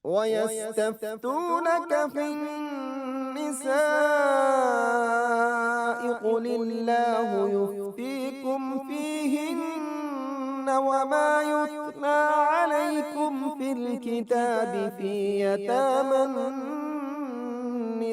وَيَسْتَفْتُونَكَ فِي النِّسَاءِ قُلِ اللَّهُ يُفْتِيكُمْ فِيهِنَّ وَمَا يُتْلَى عَلَيْكُمْ فِي الْكِتَابِ فِي يَتَامَى النِّسَاءِ.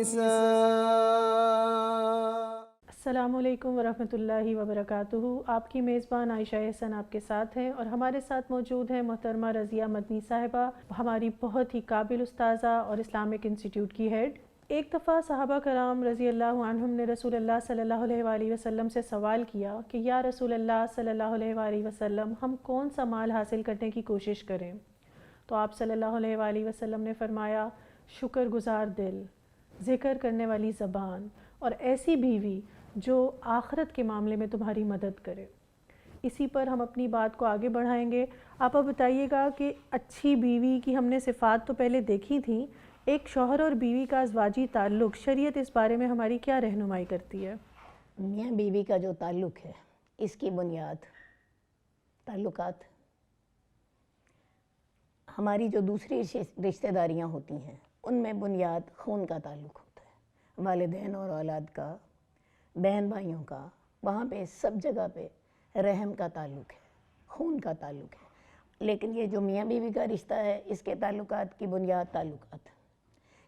السلام علیکم ورحمۃ اللہ وبرکاتہ۔ آپ کی میزبان عائشہ احسن آپ کے ساتھ ہیں، اور ہمارے ساتھ موجود ہیں محترمہ رضیہ مدنی صاحبہ، ہماری بہت ہی قابل استاذہ اور اسلامک انسٹیٹیوٹ کی ہیڈ۔ ایک دفعہ صحابہ کرام رضی اللہ عنہم نے رسول اللہ صلی اللہ علیہ وآلہ وسلم سے سوال کیا کہ یا رسول اللہ صلی اللہ علیہ وآلہ وسلم، ہم کون سا مال حاصل کرنے کی کوشش کریں؟ تو آپ صلی اللہ علیہ وآلہ وسلم نے فرمایا، شکر گزار دل، ذکر کرنے والی زبان، اور ایسی بیوی جو آخرت کے معاملے میں تمہاری مدد کرے۔ اسی پر ہم اپنی بات کو آگے بڑھائیں گے۔ آپ بتائیے گا کہ اچھی بیوی کی ہم نے صفات تو پہلے دیکھی تھیں، ایک شوہر اور بیوی کا ازواجی تعلق، شریعت اس بارے میں ہماری کیا رہنمائی کرتی ہے؟ میاں بیوی کا جو تعلق ہے، اس کی بنیاد تعلقات، ہماری جو دوسری رشتہ داریاں ہوتی ہیں ان میں بنیاد خون کا تعلق ہوتا ہے، والدین اور اولاد کا، بہن بھائیوں کا، وہاں پہ سب جگہ پہ رحم کا تعلق ہے، خون کا تعلق ہے۔ لیکن یہ جو میاں بیوی کا رشتہ ہے، اس کے تعلقات کی بنیاد تعلقات،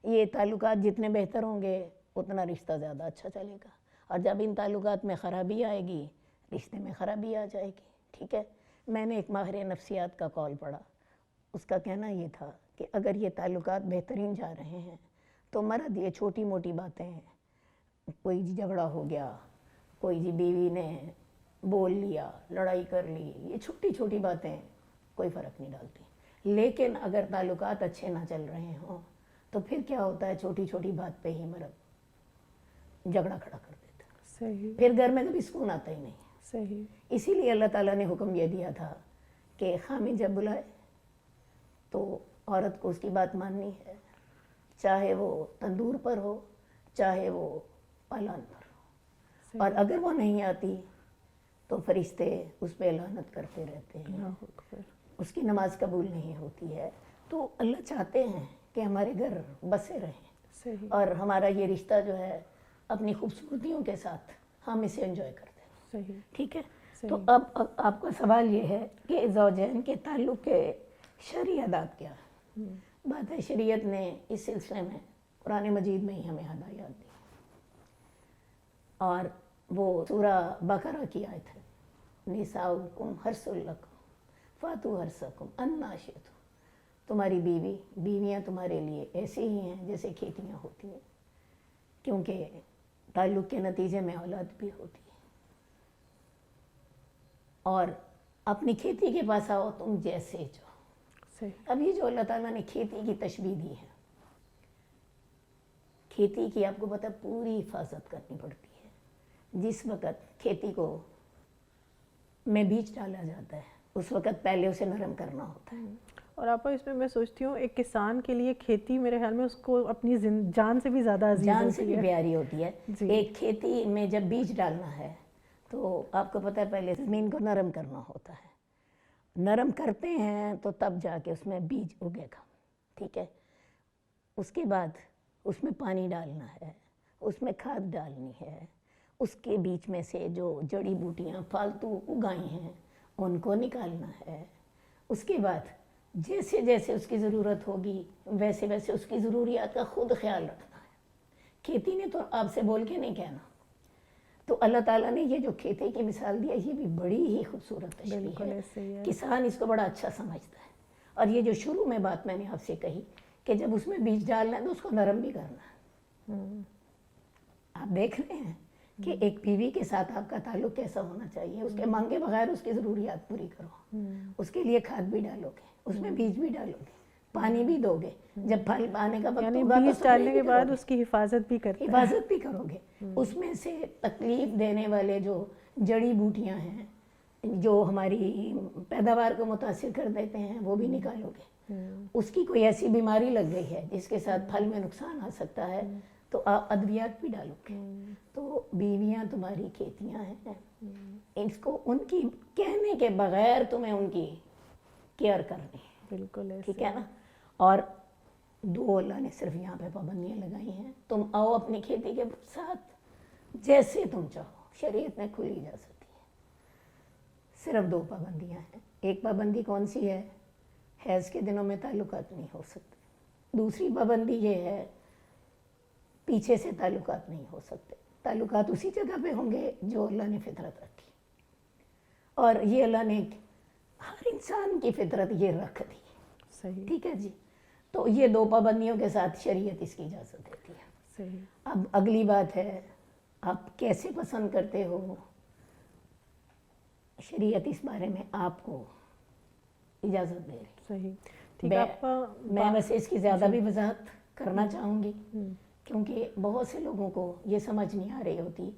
یہ تعلقات جتنے بہتر ہوں گے اتنا رشتہ زیادہ اچھا چلے گا، اور جب ان تعلقات میں خرابی آئے گی رشتے میں خرابی آ جائے گی۔ ٹھیک ہے، میں نے ایک ماہر نفسیات کا قول پڑھا، اس کا کہنا یہ تھا کہ اگر یہ تعلقات بہترین جا رہے ہیں تو مرد یہ چھوٹی موٹی باتیں ہیں، کوئی جھگڑا ہو گیا، کوئی بیوی نے بول لیا، لڑائی کر لی، یہ چھوٹی چھوٹی باتیں کوئی فرق نہیں ڈالتی۔ لیکن اگر تعلقات اچھے نہ چل رہے ہوں تو پھر کیا ہوتا ہے، چھوٹی چھوٹی بات پہ ہی مرد جھگڑا کھڑا کر دیتا ہے، صحیح، پھر گھر میں کبھی سکون آتا ہی نہیں۔ صحیح۔ اسی لیے اللہ تعالیٰ نے حکم یہ دیا تھا کہ خامن جب بلائے تو عورت کو اس کی بات ماننی ہے، چاہے وہ تندور پر ہو، چاہے وہ پالان پر ہو، اور اگر وہ نہیں آتی تو فرشتے اس پہ لعنت کرتے رہتے ہیں، اس کی نماز قبول نہیں ہوتی ہے۔ تو اللہ چاہتے ہیں کہ ہمارے گھر بسے رہیں، اور ہمارا یہ رشتہ جو ہے اپنی خوبصورتیوں کے ساتھ ہم اسے انجوائے کرتے ہیں۔ ٹھیک ہے، تو اب آپ کا سوال یہ ہے کہ زوجین کے تعلق کے شرعی آداب کیا ہے؟ بات ہے، شریعت نے اس سلسلے میں قرآن مجید میں ہی ہمیں ہدایات دی، اور وہ سورہ بقرہ کی آیت ہے، نساؤکم حرث لکم فاتوا حرثکم انا شئتم، تمہاری بیویاں تمہارے لیے ایسے ہی ہیں جیسے کھیتیاں ہوتی ہیں، کیونکہ تعلق کے نتیجے میں اولاد بھی ہوتی ہے، اور اپنی کھیتی کے پاس آؤ تم جیسے جو۔ اب یہ جو اللہ تعالیٰ نے کھیتی کی تشبیہ دی ہے، کھیتی کی آپ کو پتہ پوری حفاظت کرنی پڑتی ہے۔ جس وقت کھیتی کو میں بیج ڈالا جاتا ہے اس وقت پہلے اسے نرم کرنا ہوتا ہے، اور آپ اس میں سوچتی ہوں ایک کسان کے لیے کھیتی میرے خیال میں اس کو اپنی جان سے بھی زیادہ عزیز جان سے ہوتی بھی ہے، پیاری ہوتی ہے۔ ایک کھیتی میں جب بیج ڈالنا ہے تو آپ کو پتہ ہے پہلے زمین کو نرم کرنا ہوتا ہے، نرم کرتے ہیں تو تب جا کے اس میں بیج اگے گا۔ ٹھیک ہے، اس کے بعد اس میں پانی ڈالنا ہے، اس میں کھاد ڈالنی ہے، اس کے بیچ میں سے جو جڑی بوٹیاں فالتو اگائی ہیں ان کو نکالنا ہے۔ اس کے بعد جیسے جیسے اس کی ضرورت ہوگی ویسے ویسے اس کی ضروریات کا خود خیال رکھنا ہے۔ کھیتی نے تو آپ سے بول کے نہیں کہنا۔ تو اللہ تعالیٰ نے یہ جو کھیتی کی مثال دیا، یہ بھی بڑی ہی خوبصورت تشبیہ ہے، کسان اس کو بڑا اچھا سمجھتا ہے۔ اور یہ جو شروع میں بات میں نے آپ سے کہی کہ جب اس میں بیج ڈالنا ہے تو اس کو نرم بھی کرنا ہے۔ آپ دیکھ رہے ہیں کہ ایک بیوی کے ساتھ آپ کا تعلق کیسا ہونا چاہیے، اس کے مانگے بغیر اس کی ضروریات پوری کرو، اس کے لیے کھاد بھی ڈالو گے، اس میں بیج بھی ڈالو گے، پانی بھی دو گے، جب پھل آنے کا وقت ہوگا تو بیج ڈالنے کے بعد اس کی حفاظت بھی کرتے ہیں، حفاظت بھی کرو گے۔ اس میں سے تکلیف دینے والے جو جڑی بوٹیاں ہیں جو ہماری پیداوار کو متاثر کر دیتے ہیں وہ بھی نکالو گے۔ اس کی کوئی ایسی بیماری لگ گئی ہے جس کے ساتھ پھل میں نقصان آ سکتا ہے تو آپ ادویات بھی ڈالو گے۔ تو بیویاں تمہاری کھیتیاں ہیں، اس کو ان کی کہنے کے بغیر تمہیں ان کی کیئر کرنی ہے، بالکل ٹھیک ہے نا۔ اور دو اللہ نے صرف یہاں پہ پابندیاں لگائی ہیں، تم آؤ اپنی کھیتی کے ساتھ جیسے تم چاہو، شریعت میں کھلی اجازت ہے۔ صرف دو پابندیاں ہیں۔ ایک پابندی کون سی ہے؟ حیض کے دنوں میں تعلقات نہیں ہو سکتے۔ دوسری پابندی یہ ہے پیچھے سے تعلقات نہیں ہو سکتے، تعلقات اسی جگہ پہ ہوں گے جو اللہ نے فطرت رکھی، اور یہ اللہ نے ہر انسان کی فطرت یہ رکھ دی۔ صحیح، ٹھیک ہے جی، تو یہ دو پابندیوں کے ساتھ شریعت اس کی اجازت دیتی ہے۔ صحیح، اب اگلی بات ہے آپ کیسے پسند کرتے ہو، شریعت اس بارے میں آپ کو اجازت دے رہی۔ صحیح، ٹھیک ہے۔ آپ میں ویسے اس کی زیادہ بھی وضاحت کرنا چاہوں گی، کیونکہ بہت سے لوگوں کو یہ سمجھ نہیں آ رہی ہوتی۔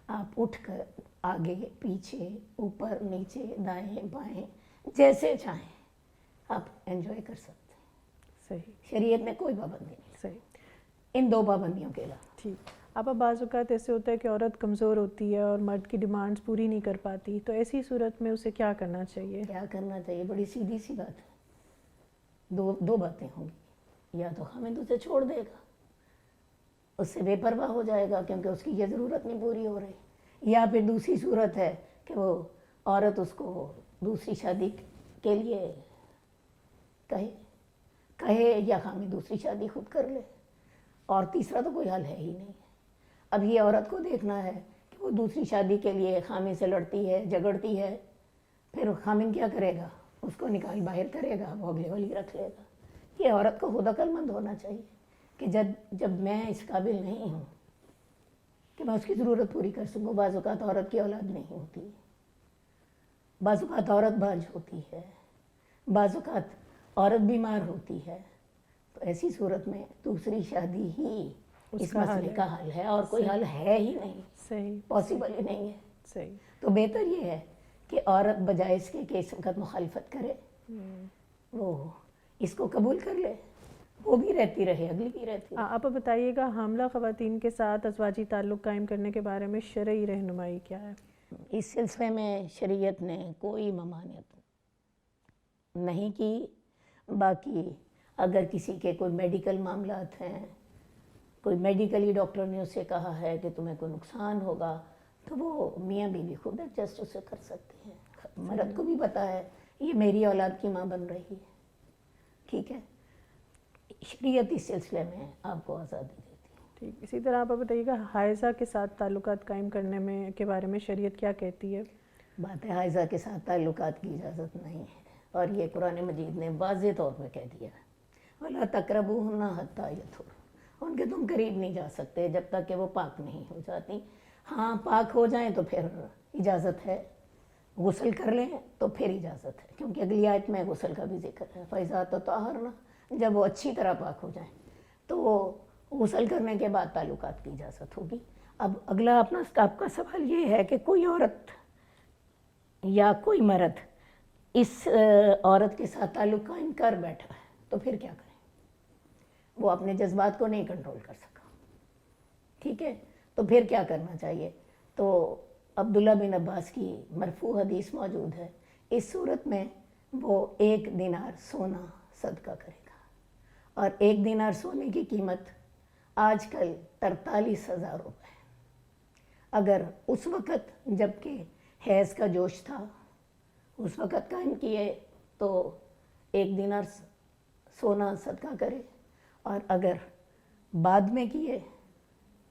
آپ اٹھ کر آگے پیچھے اوپر نیچے دائیں بائیں جیسے چاہیں آپ انجوائے کر سکتے ہیں، صحیح، شریعت میں کوئی پابندی نہیں صحیح، ان دو پابندیوں کے علاوہ۔ ٹھیک۔ اب بعض اوقات ایسے ہوتا ہے کہ عورت کمزور ہوتی ہے اور مرد کی ڈیمانڈز پوری نہیں کر پاتی، تو ایسی صورت میں اسے کیا کرنا چاہیے؟ کیا کرنا چاہیے؟ بڑی سیدھی سی بات ہے، دو باتیں ہوں گی، یا تو خامد اسے چھوڑ دے گا، اس سے بے پرواہ ہو جائے گا کیونکہ اس کی یہ ضرورت نہیں پوری ہو رہی، یا پھر دوسری صورت ہے کہ وہ عورت اس کو دوسری شادی کے لیے کہے یا خامد دوسری شادی خود کر لے، اور تیسرا تو کوئی حل ہے ہی نہیں۔ اب یہ عورت کو دیکھنا ہے کہ وہ دوسری شادی کے لیے خامد سے لڑتی ہے جھگڑتی ہے، پھر خامد کیا کرے گا؟ اس کو نکال باہر کرے گا، وہ اگلے والی رکھ لے گا۔ یہ عورت کو خود عقل مند ہونا چاہیے کہ جب میں اس قابل نہیں ہوں کہ میں اس کی ضرورت پوری کر سکوں۔ بعض اوقات عورت کی اولاد نہیں ہوتی، بعض اوقات عورت باجھ ہوتی ہے، بعض اوقات عورت بیمار ہوتی ہے، تو ایسی صورت میں دوسری شادی ہی اس مسئلے کا حل ہے، اور کوئی حل ہے ہی نہیں، صحیح، پاسبل ہی نہیں ہے۔ صحیح، تو بہتر یہ ہے کہ عورت بجائے اس کے کہ اس وقت مخالفت کرے، وہ اس کو قبول کر لے، وہ بھی رہتی رہے، اگلی بھی رہتی رہے۔ آپ بتائیے گا حاملہ خواتین کے ساتھ ازواجی تعلق قائم کرنے کے بارے میں شرعی رہنمائی کیا ہے؟ اس سلسلے میں شریعت نے کوئی ممانعت نہیں کی، باقی اگر کسی کے کوئی میڈیکل معاملات ہیں، کوئی میڈیکلی ڈاکٹر نے اسے کہا ہے کہ تمہیں کوئی نقصان ہوگا، تو وہ میاں بیوی خود ایڈجسٹ اسے کر سکتے ہیں۔ مرد کو بھی پتا ہے یہ میری اولاد کی ماں بن رہی ہے، ٹھیک ہے۔ شریعت اس سلسلے میں آپ کو آزادی دیتی ہے۔ ٹھیک، اسی طرح آپ بتائیے گا حائضہ کے ساتھ تعلقات قائم کرنے میں کے بارے میں شریعت کیا کہتی ہے؟ بات ہے حائضہ کے ساتھ تعلقات کی اجازت نہیں ہے، اور یہ قرآن مجید نے واضح طور پہ کہہ دیا ہے، وَلَا تَقْرَبُوهُنَّ حَتَّىٰ يَطْهُرْنَ، ان کے تم قریب نہیں جا سکتے جب تک کہ وہ پاک نہیں ہو جاتی۔ ہاں پاک ہو جائیں تو پھر اجازت ہے، غسل کر لیں تو پھر اجازت ہے، کیونکہ اگلی آیت میں غسل کا بھی ذکر ہے، فَإِذَا تَطَهَّرْنَ، جب وہ اچھی طرح پاک ہو جائیں تو غسل کرنے کے بعد تعلقات کی اجازت ہوگی۔ اب اگلا آپ کا سوال یہ ہے کہ کوئی عورت یا کوئی مرد اس عورت کے ساتھ تعلق قائم کر بیٹھا ہے تو پھر کیا کریں؟ وہ اپنے جذبات کو نہیں کنٹرول کر سکا، ٹھیک ہے، تو پھر کیا کرنا چاہیے؟ تو عبداللہ بن عباس کی مرفوع حدیث موجود ہے، اس صورت میں وہ 1 دینار سونا صدقہ کرے گا، اور 1 دینار سونے کی قیمت آج کل 43,000 روپے ہے۔ اگر اس وقت جب کہ حیض کا جوش تھا اس وقت قائم کیے تو 1 دینار سونا صدقہ کرے، اور اگر بعد میں کیے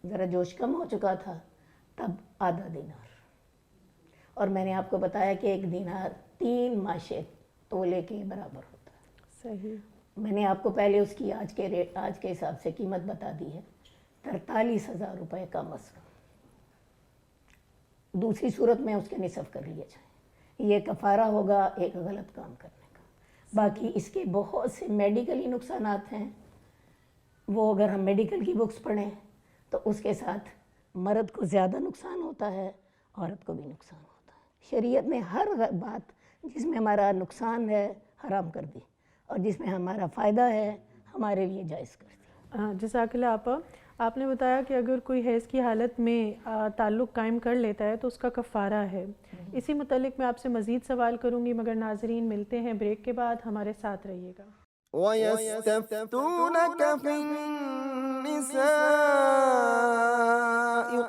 ذرا جوش کم ہو چکا تھا تب آدھا دینار، اور میں نے آپ کو بتایا کہ 1 دینار 3 ماشے تولے کے برابر ہوتا ہے۔ صحیح، میں نے آپ کو پہلے اس کی آج کے حساب سے قیمت بتا دی ہے، 43,000 روپے کا مسئلہ۔ دوسری صورت میں اس کے نصف کر لیے جائیں، یہ کفارہ ہوگا ایک غلط کام کرنے کا۔ باقی اس کے بہت سے میڈیکلی نقصانات ہیں، وہ اگر ہم میڈیکل کی بکس پڑھیں تو اس کے ساتھ مرد کو زیادہ نقصان ہوتا ہے، عورت کو بھی نقصان ہوتا ہے۔ شریعت نے ہر بات جس میں ہمارا نقصان ہے حرام کر دی، اور جس میں ہمارا فائدہ ہے ہمارے لیے جائز کر دی۔ جزاک اللہ آپ نے بتایا کہ اگر کوئی حیض کی حالت میں تعلق قائم کر لیتا ہے تو اس کا کفارہ ہے۔ اسی متعلق میں آپ سے مزید سوال کروں گی، مگر ناظرین ملتے ہیں بریک کے بعد، ہمارے ساتھ رہیے گا۔ وَيَسْتَفْتُونَكَ فِي النِّسَاءِ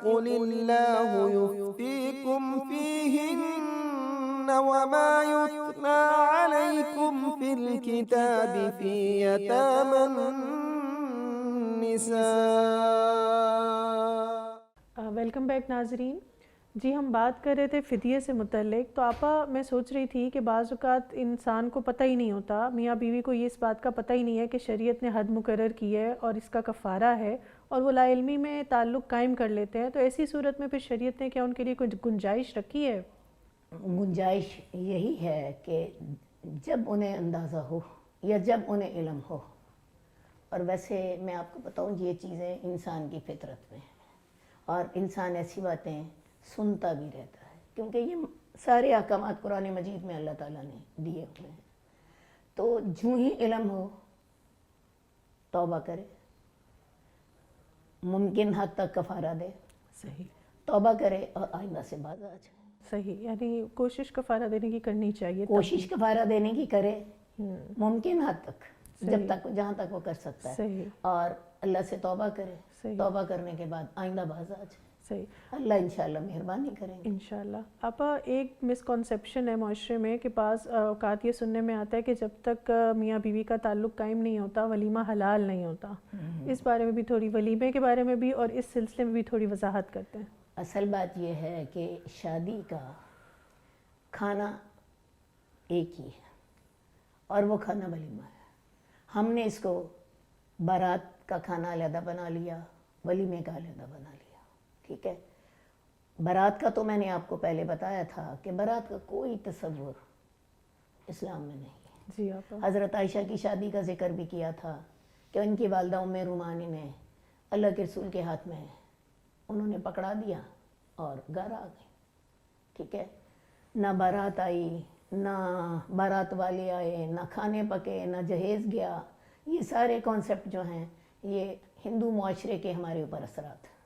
قُلِ اللَّهُ يُفْتِيكُمْ فِيهِنَّ وَمَا يُتْلَى عَلَيْكُمْ فِي الْكِتَابِ فِي يَتَامَى النِّسَاءِ. ویلکم بیک ناظرین. جی ہم بات کر رہے تھے فدیے سے متعلق. تو آپا میں سوچ رہی تھی کہ بعض اوقات انسان کو پتہ ہی نہیں ہوتا، میاں بیوی کو یہ اس بات کا پتہ ہی نہیں ہے کہ شریعت نے حد مقرر کی ہے اور اس کا کفارہ ہے، اور وہ لا علمی میں تعلق قائم کر لیتے ہیں. تو ایسی صورت میں پھر شریعت نے کیا ان کے لیے کوئی گنجائش رکھی ہے؟ گنجائش یہی ہے کہ جب انہیں اندازہ ہو یا جب انہیں علم ہو. اور ویسے میں آپ کو بتاؤں یہ چیزیں انسان کی فطرت میں ہیں، اور انسان ایسی باتیں سنتا بھی رہتا ہے، کیونکہ یہ سارے احکامات قرآن مجید میں اللہ تعالیٰ نے دیے ہوئے ہیں. تو جو ہی علم ہو توبہ کرے، ممکن حد تک کفارہ دے، صحیح. توبہ کرے اور آئندہ سے باز آ جائے. صحیح، یعنی کوشش کفارہ دینے کی کرنی چاہیے. کوشش کفارہ دینے کی کرے ممکن حد تک، صحیح. جب تک جہاں تک وہ کر سکتا ہے، صحیح. اور اللہ سے توبہ کرے. صحیح. توبہ کرنے کے بعد آئندہ باز آ جائے. صحیح. اللہ انشاءاللہ مہربانی کریں گے. انشاءاللہ. آپا ایک مسکنسیپشن ہے معاشرے میں کہ بعض اوقات یہ سننے میں آتا ہے کہ جب تک میاں بیوی کا تعلق قائم نہیں ہوتا ولیمہ حلال نہیں ہوتا. اس بارے میں بھی تھوڑی، ولیمے کے بارے میں بھی اور اس سلسلے میں بھی تھوڑی وضاحت کرتے ہیں. اصل بات یہ ہے کہ شادی کا کھانا ایک ہی ہے، اور وہ کھانا ولیمہ ہے. ہم نے اس کو بارات کا کھانا علیحدہ بنا لیا، ولیمے کا علیحدہ بنا لیا. ٹھیک ہے. بارات کا تو میں نے آپ کو پہلے بتایا تھا کہ بارات کا کوئی تصور اسلام میں نہیں ہے. جی آپا. حضرت عائشہ کی شادی کا ذکر بھی کیا تھا کہ ان کی والدہ ام رومانی نے اللہ کے رسول کے ہاتھ میں انہوں نے پکڑا دیا اور گھر آ گئی. ٹھیک ہے. نہ بارات آئی، نہ بارات والے آئے، نہ کھانے پکے، نہ جہیز گیا. یہ سارے کانسیپٹ جو ہیں یہ ہندو معاشرے کے ہمارے اوپر اثرات ہیں.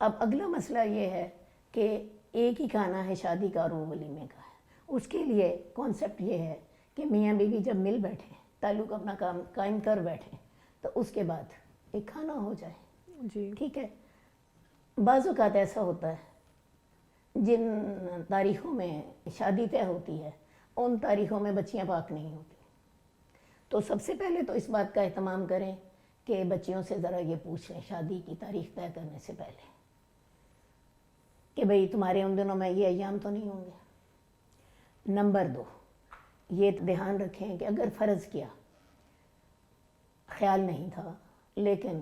اب اگلا مسئلہ یہ ہے کہ ایک ہی کھانا ہے شادی کا اور وہ ولیمے کا ہے. اس کے لیے کانسیپٹ یہ ہے کہ میاں بیوی جب مل بیٹھیں، تعلق اپنا کام قائم کر بیٹھیں، تو اس کے بعد ایک کھانا ہو جائے. جی. ٹھیک ہے. بعض اوقات ایسا ہوتا ہے جن تاریخوں میں شادی طے ہوتی ہے ان تاریخوں میں بچیاں پاک نہیں ہوتی. تو سب سے پہلے تو اس بات کا اہتمام کریں کہ بچیوں سے ذرا یہ پوچھ لیں شادی کی تاریخ طے کرنے سے پہلے کہ بھئی تمہارے ان دنوں میں یہ ایام تو نہیں ہوں گے. نمبر 2، یہ دھیان رکھیں کہ اگر فرض کیا خیال نہیں تھا لیکن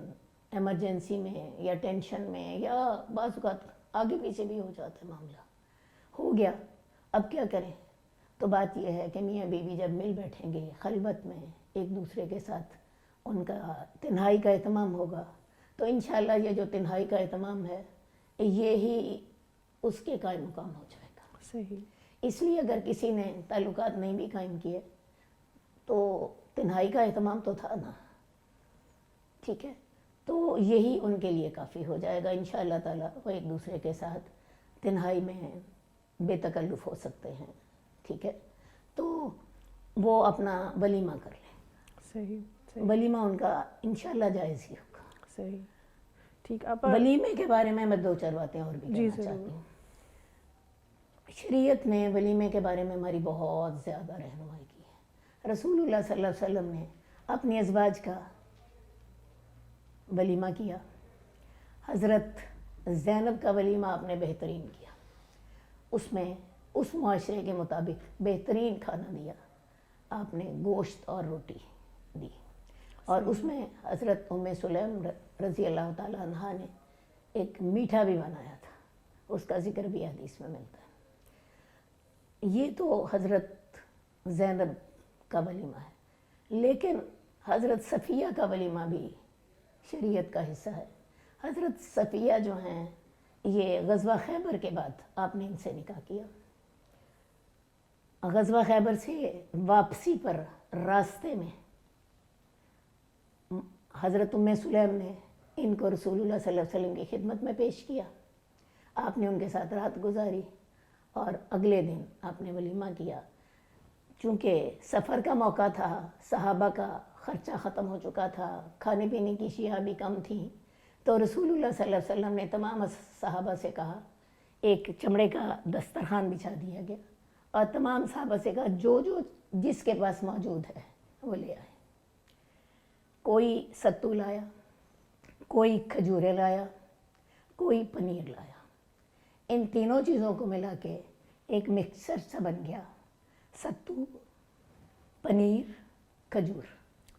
ایمرجنسی میں یا ٹینشن میں یا بعض اوقات آگے پیچھے بھی ہو جاتا ہے، معاملہ ہو گیا، اب کیا کریں؟ تو بات یہ ہے کہ میاں بیوی جب مل بیٹھیں گے خلوت میں ایک دوسرے کے ساتھ ان کا تنہائی کا اہتمام ہوگا، تو انشاءاللہ یہ جو تنہائی کا اہتمام ہے یہی اس کے قائم مقام ہو جائے گا. صحیح. اس لیے اگر کسی نے تعلقات نہیں بھی قائم کیے تو تنہائی کا اہتمام تو تھا نا. ٹھیک ہے. تو یہی ان کے لیے کافی ہو جائے گا. انشاءاللہ تعالیٰ وہ ایک دوسرے کے ساتھ تنہائی میں بے تکلف ہو سکتے ہیں. ٹھیک ہے. تو وہ اپنا ولیمہ کر لیں. صحیح. ولیمہ ان کا انشاءاللہ جائز ہی ہوگا. صحیح. ٹھیک. آپ ولیمے کے بارے میں دو چار باتیں اور بھی کہنا چاہتی ہوں. شریعت نے ولیمے کے بارے میں ہماری بہت زیادہ رہنمائی کی ہے. رسول اللہ صلی اللہ علیہ وسلم نے اپنی ازواج کا ولیمہ کیا. حضرت زینب کا ولیمہ آپ نے بہترین کیا. اس میں اس معاشرے کے مطابق بہترین کھانا دیا. آپ نے گوشت اور روٹی دی، اور اس میں حضرت ام سلیم رضی اللہ تعالیٰ عنہ نے ایک میٹھا بھی بنایا تھا. اس کا ذکر بھی حدیث میں ملتا ہے. یہ تو حضرت زینب کا ولیمہ ہے. لیکن حضرت صفیہ کا ولیمہ بھی شریعت کا حصہ ہے. حضرت صفیہ جو ہیں یہ غزوہ خیبر کے بعد آپ نے ان سے نکاح کیا. غزوہ خیبر سے واپسی پر راستے میں حضرت ام سلیم نے ان کو رسول اللہ صلی اللہ علیہ وسلم کی خدمت میں پیش کیا. آپ نے ان کے ساتھ رات گزاری اور اگلے دن آپ نے ولیمہ کیا. چونکہ سفر کا موقع تھا، صحابہ کا خرچہ ختم ہو چکا تھا، کھانے پینے کی اشیاء بھی کم تھیں، تو رسول اللہ صلی اللہ علیہ وسلم نے تمام صحابہ سے کہا، ایک چمڑے کا دسترخوان بچھا دیا گیا اور تمام صحابہ سے کہا جو جس کے پاس موجود ہے وہ لے آئے۔ کوئی ستو لایا، کوئی کھجورے لایا، کوئی پنیر لایا۔ ان تینوں چیزوں کو ملا کے ایک مکسچر سا بن گیا، ستو، پنیر، کھجور،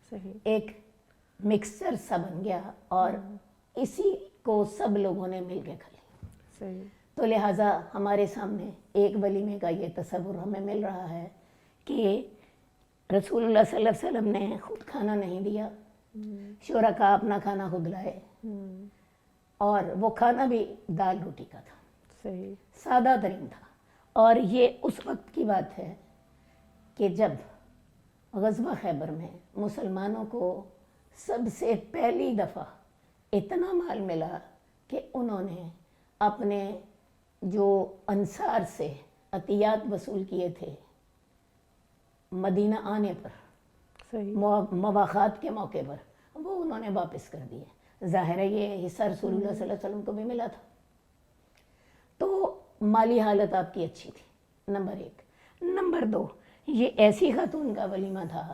صحیح، ایک مکسچر سا بن گیا، اور اسی کو سب لوگوں نے مل کے کھا لیا۔ صحیح، تو لہٰذا ہمارے سامنے ایک ولیمے کا یہ تصور ہمیں مل رہا ہے کہ رسول اللہ صلی اللہ علیہ وسلم نے خود کھانا نہیں دیا، شرکاء اپنا کھانا خود لائے، اور وہ کھانا بھی دال روٹی کا تھا، صحیح، سادہ ترین تھا۔ اور یہ اس وقت کی بات ہے کہ جب غزوہ خیبر میں مسلمانوں کو سب سے پہلی دفعہ اتنا مال ملا کہ انہوں نے اپنے جو انصار سے عطیات وصول کیے تھے مدینہ آنے پر، صحیح، مواخات کے موقع پر، وہ انہوں نے واپس کر دیے۔ ظاہر ہے یہ حصہ رسول اللہ صلی اللہ علیہ وسلم کو بھی ملا تھا، تو مالی حالت آپ کی اچھی تھی، نمبر ایک۔ نمبر دو، یہ ایسی خاتون کا ولیمہ تھا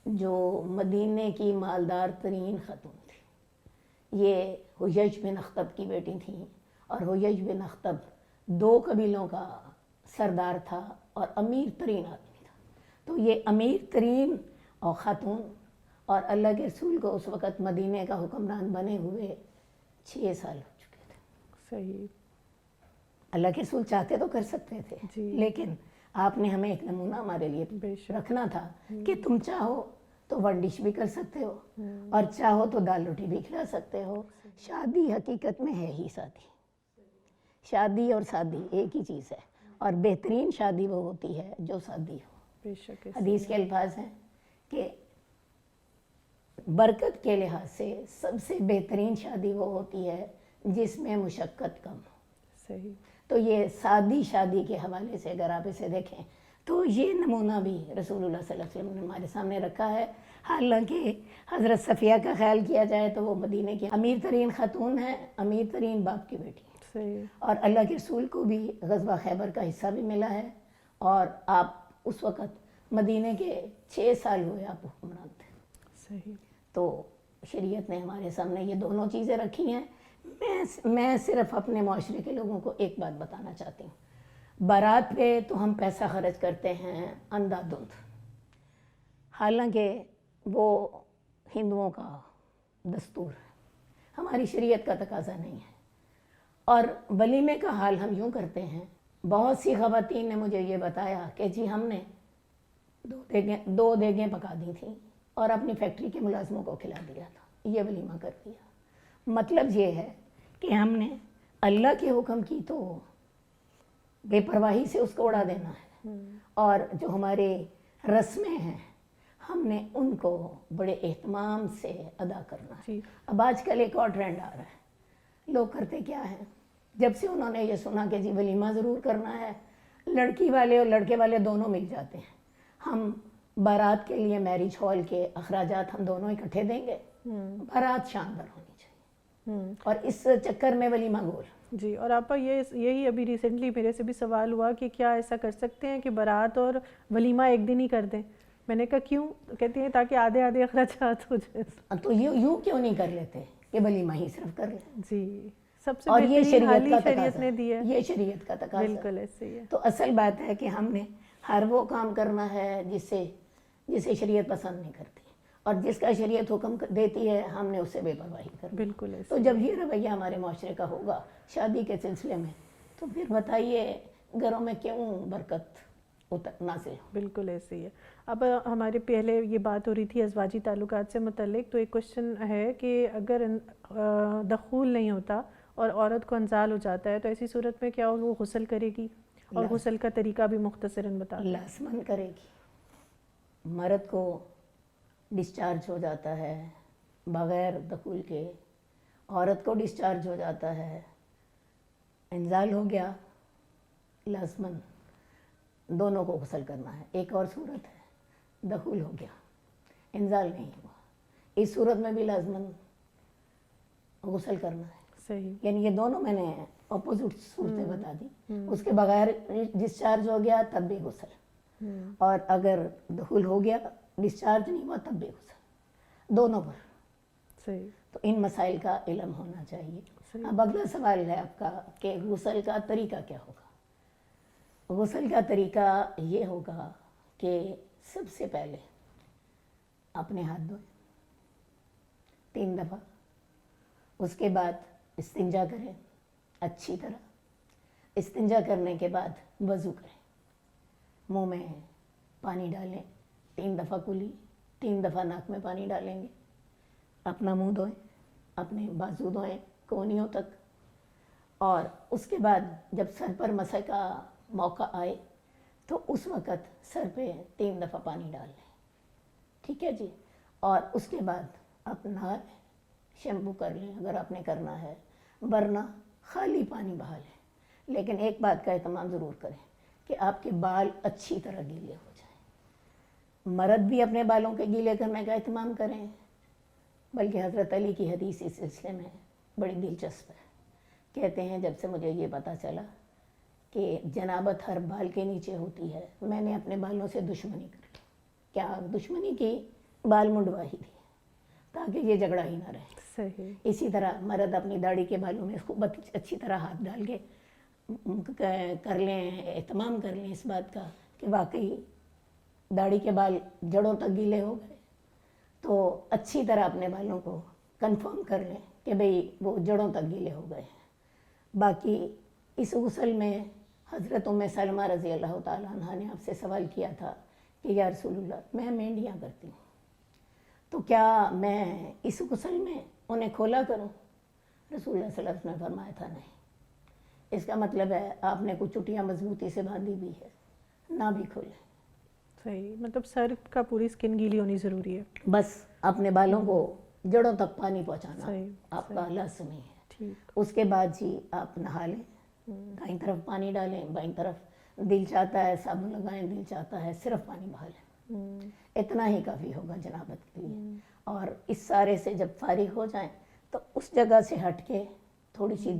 جو مدینے کی مالدار ترین خاتون تھی۔ یہ حجیج بن اخطب کی بیٹی تھیں، اور حجیج بن اخطب 2 قبیلوں کا سردار تھا اور امیر ترین آدمی تھا۔ تو یہ امیر ترین اور خاتون، اور اللہ کے رسول کو اس وقت مدینے کا حکمران بنے ہوئے 6 سال ہو چکے تھے۔ صحیح، اللہ کے رسول چاہتے تو کر سکتے تھے، جی، لیکن آپ نے ہمیں ایک نمونہ ہمارے لیے بے شک، رکھنا تھا کہ تم چاہو تو 1 ڈش بھی کر سکتے ہو، اور چاہو تو دال روٹی بھی کھلا سکتے ہو۔ شادی حقیقت میں ہے ہی شادی، شادی اور شادی ایک ہی چیز ہے، اور بہترین شادی وہ ہوتی ہے جو شادی ہو۔ بے شک، حدیث کے الفاظ ہیں کہ برکت کے لحاظ سے سب سے بہترین شادی وہ ہوتی ہے جس میں مشقت کم ہو۔ صحیح، تو یہ سادی شادی کے حوالے سے اگر آپ اسے دیکھیں تو یہ نمونہ بھی رسول اللہ صلی اللہ علیہ وسلم نے ہمارے سامنے رکھا ہے۔ حالانکہ حضرت صفیہ کا خیال کیا جائے تو وہ مدینے کی امیر ترین خاتون ہے، امیر ترین باپ کی بیٹی ہے، صحیح، اور اللہ کے رسول کو بھی غزوہ خیبر کا حصہ بھی ملا ہے، اور آپ اس وقت مدینے کے 6 سال ہوئے آپ حکمران تھے۔ صحیح، تو شریعت نے ہمارے سامنے یہ دونوں چیزیں رکھی ہیں۔ میں صرف اپنے معاشرے کے لوگوں کو ایک بات بتانا چاہتی ہوں، بارات پہ تو ہم پیسہ خرچ کرتے ہیں اندھا دھند، حالانکہ وہ ہندوؤں کا دستور ہے، ہماری شریعت کا تقاضا نہیں ہے۔ اور ولیمے کا حال ہم یوں کرتے ہیں، بہت سی خواتین نے مجھے یہ بتایا کہ جی ہم نے 2 دیگیں پکا دی تھیں اور اپنی فیکٹری کے ملازموں کو کھلا دیا تھا، یہ ولیمہ کر دیا۔ مطلب یہ ہے کہ ہم نے اللہ کے حکم کی تو بے پرواہی سے اس کو اڑا دینا ہے، اور جو ہمارے رسمیں ہیں ہم نے ان کو بڑے اہتمام سے ادا کرنا ہے۔ جی، اب آج کل ایک اور ٹرینڈ آ رہا ہے، لوگ کرتے کیا ہیں، جب سے انہوں نے یہ سنا کہ جی ولیمہ ضرور کرنا ہے، لڑکی والے اور لڑکے والے دونوں مل جاتے ہیں، ہم بارات کے لیے میرج ہال کے اخراجات ہم دونوں اکٹھے دیں گے، بارات شاندار ہونی چاہیے، اور اس چکر میں ولیمہ گول۔ جی، اور آپا یہی ابھی ریسنٹلی میرے سے بھی سوال ہوا کہ کیا ایسا کر سکتے ہیں کہ بارات اور ولیمہ ایک دن ہی کر دیں؟ میں نے کہا کیوں؟ کہتی ہیں تاکہ آدھے اخراجات ہو جائیں۔ تو یوں کیوں نہیں کر لیتے کہ ولیمہ ہی صرف کر لیں؟ جی، سب سے اور یہ بہترین حل ہی شریعت کا شریعت تقاضا نے دی ہے، یہ شریعت کا تقاضا ہے۔ بالکل ایسے ہی ہے، تو اصل بات ہے کہ ہم نے ہر وہ کام کرنا ہے جسے شریعت پسند نہیں کرتی، اور جس کا شریعت حکم دیتی ہے ہم نے اسے بے پرواہی کرنا۔ بالکل ایسے تو جب یہ رویہ ہمارے معاشرے کا ہوگا شادی کے سلسلے میں، تو پھر بتائیے گھروں میں کیوں برکت نازل ہو۔ بالکل ایسے ہی ہے۔ اب ہمارے پہلے یہ بات ہو رہی تھی ازواجی تعلقات سے متعلق، تو ایک کوشچن ہے کہ اگر دخول نہیں ہوتا اور عورت کو انزال ہو جاتا ہے تو ایسی صورت میں کیا وہ غسل کرے گی؟ اور غسل کا طریقہ بھی مختصراً بتا دیں۔ لازماً کرے گی۔ مرد کو ڈسچارج ہو جاتا ہے بغیر دخول کے، عورت کو ڈسچارج ہو جاتا ہے، انزال ہو گیا، لازماً دونوں کو غسل کرنا ہے۔ ایک اور صورت ہے دخول ہو گیا، انزال نہیں ہوا، اس صورت میں بھی لازماً غسل کرنا ہے۔ صحیح۔ یعنی یہ دونوں میں نے اپوزٹ صورتیں بتا دی۔ اس کے بغیر ڈسچارج ہو گیا تب بھی غسل، اور اگر دخول ہو گیا ڈسچارج نہیں ہوا تب بھی غسل، دونوں پر۔ صحیح۔ تو ان مسائل کا علم ہونا چاہیے۔ اب اگلا سوال ہے آپ کا کہ غسل کا طریقہ کیا ہوگا۔ غسل کا طریقہ یہ ہوگا کہ سب سے پہلے اپنے ہاتھ دھوئیں 3 دفعہ، اس کے بعد استنجا کریں اچھی طرح، استنجا کرنے کے بعد وضو کریں، منہ میں پانی ڈالیں 3 دفعہ کلی، 3 دفعہ ناک میں پانی ڈالیں گے، اپنا منہ دھوئیں، اپنے بازو دھوئیں کونیوں تک، اور اس کے بعد جب سر پر مسح کا موقع آئے تو اس وقت سر پہ 3 دفعہ پانی ڈال لیں، ٹھیک ہے جی۔ اور اس کے بعد آپ نہا لیں، شیمپو کر لیں اگر آپ نے کرنا ہے، ورنہ خالی پانی بہا لیں۔ لیکن ایک بات کا اہتمام ضرور کریں کہ آپ کے بال اچھی طرح گیلے ہو جائیں۔ مرد بھی اپنے بالوں کے گیلے کرنے کا اہتمام کریں، بلکہ حضرت علی کی حدیث اس سلسلے میں بڑی دلچسپ ہے۔ کہتے ہیں جب سے مجھے یہ پتہ چلا کہ جنابت ہر بال کے نیچے ہوتی ہے، میں نے اپنے بالوں سے دشمنی کر لی۔ کیا دشمنی کی؟ بال منڈوا ہی دی تاکہ یہ جھگڑا ہی نہ رہے۔ صحیح۔ اسی طرح مرد اپنی داڑھی کے بالوں میں خوب اچھی طرح ہاتھ ڈال کے کر لیں، اہتمام کر لیں اس بات کا کہ واقعی داڑھی کے بال جڑوں تک گیلے ہو گئے، تو اچھی طرح اپنے بالوں کو کنفرم کر لیں کہ بھئی وہ جڑوں تک گیلے ہو گئے ہیں۔ باقی اس غسل میں حضرت ام سلمہ رضی اللہ تعالیٰ عنہ نے آپ سے سوال کیا تھا کہ یا رسول اللہ میں مہندیاں کرتی ہوں، تو کیا میں اس غسل میں انہیں کھولا کروں؟ رسول اللہ صلی اللہ علیہ وسلم نے فرمایا تھا نہیں۔ اس کا مطلب ہے آپ نے کچھ چٹیاں مضبوطی سے باندھی بھی ہے، نہ بھی کھولیں۔ صحیح، مطلب سر کا پوری سکن گیلی ہونی ضروری ہے۔ بس اپنے بالوں کو جڑوں تک پانی پہنچانا صحیح، آپ کا لازمی ہے۔ ٹھیک۔ اس کے بعد جی آپ نہا لیں، دائیں طرف پانی ڈالیں، بائیں طرف دل چاہتا ہے صابن لگائیں، دل چاہتا ہے صرف پانی بہا لیں۔ اتنا ہی کافی ہوگا جنابت کے لیے۔ اور اس سارے سے جب فارغ ہو جائیں تو اس جگہ سے ہٹ کے تھوڑی سی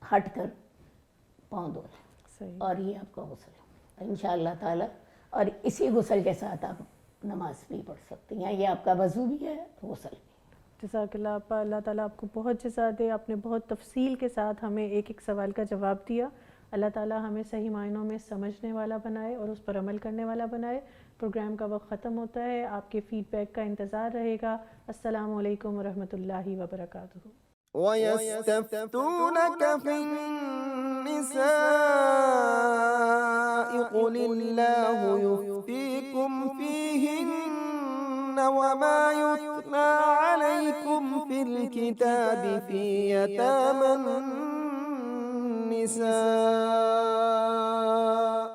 ہٹ کر پاؤں دھو لیں، صحیح۔ اور یہ آپ کا غسل ہے انشاءاللہ تعالی۔ اور اسی غسل کے ساتھ آپ نماز بھی پڑھ سکتی ہیں، یہ آپ کا وضو بھی ہے، غسل بھی۔ جزاک اللہ آپا، اللہ تعالیٰ آپ کو بہت جزا دے۔ آپ نے بہت تفصیل کے ساتھ ہمیں ایک ایک سوال کا جواب دیا۔ اللہ تعالیٰ ہمیں صحیح معنوں میں سمجھنے والا بنائے اور اس پر عمل کرنے والا بنائے۔ پروگرام کا وقت ختم ہوتا ہے، آپ کے فیڈ بیک کا انتظار رہے گا۔ السلام علیکم ورحمۃ اللہ وبرکاتہ۔ وَيَسْتَفْتُونَكَ فِي النِّسَاءِ قُلِ اللَّهُ يُفْتِيكُمْ فِيهِنَّ وَمَا يُتْلَى عَلَيْكُمْ فِي الْكِتَابِ فِي يَتَامَى النِّسَاءِ